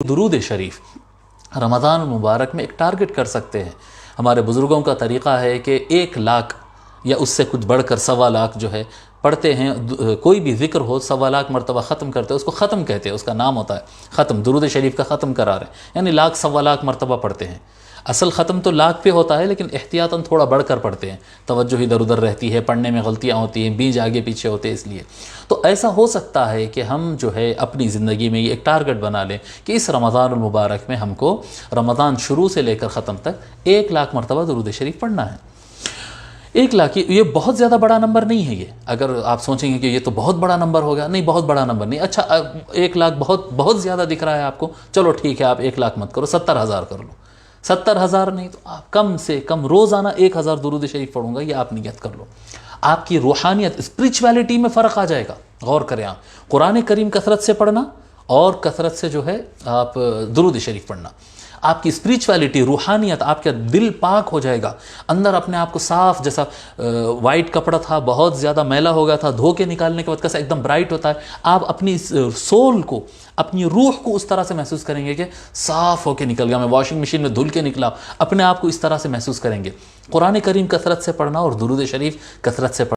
درود شریف رمضان المبارک میں ایک ٹارگٹ کر سکتے ہیں. ہمارے بزرگوں کا طریقہ ہے کہ 1 لاکھ یا اس سے کچھ بڑھ کر 1.25 لاکھ جو ہے پڑھتے ہیں. کوئی بھی ذکر ہو 1.25 مرتبہ ختم کرتے ہیں، اس کو ختم کہتے ہیں، اس کا نام ہوتا ہے ختم. درود شریف کا ختم کرا رہے ہیں، یعنی 1.25 مرتبہ پڑھتے ہیں. اصل ختم تو 1 لاکھ پہ ہوتا ہے، لیکن احتیاطاً تھوڑا بڑھ کر پڑھتے ہیں. توجہ ادھر ادھر رہتی ہے، پڑھنے میں غلطیاں ہوتی ہیں، بیج آگے پیچھے ہوتے ہیں. اس لیے تو ایسا ہو سکتا ہے کہ ہم جو ہے اپنی زندگی میں یہ ایک ٹارگٹ بنا لیں کہ اس رمضان المبارک میں ہم کو رمضان شروع سے لے کر ختم تک 1 لاکھ مرتبہ درود شریف پڑھنا ہے. 1 لاکھ یہ بہت زیادہ بڑا نمبر نہیں ہے. یہ اگر آپ سوچیں گے کہ یہ تو بہت بڑا نمبر ہوگا، نہیں، بہت بڑا نمبر نہیں. اچھا 1 لاکھ بہت زیادہ دکھ رہا ہے آپ کو، چلو ٹھیک ہے، آپ 1 لاکھ مت کرو، 70,000 کر لو. 70,000 نہیں تو آپ کم سے کم روزانہ 1,000 درود شریف پڑھوں گا، یہ آپ نیت کر لو. آپ کی روحانیت، اسپریچویلٹی میں فرق آ جائے گا. غور کریں آپ، قرآن کریم کثرت سے پڑھنا اور کثرت سے جو ہے آپ درود شریف پڑھنا، آپ کی اسپریچویلٹی، روحانیت، آپ کا دل پاک ہو جائے گا. اندر اپنے آپ کو صاف، جیسا وائٹ کپڑا تھا بہت زیادہ میلا ہو گیا تھا، دھو کے نکالنے کے بعد کیسا ایک دم برائٹ ہوتا ہے، آپ اپنی سول کو، اپنی روح کو اس طرح سے محسوس کریں گے کہ صاف ہو کے نکل گیا، میں واشنگ مشین میں دھل کے نکلا. اپنے آپ کو اس طرح سے محسوس کریں گے. قرآن کریم کثرت سے پڑھنا اور درود شریف کثرت سے پڑھنا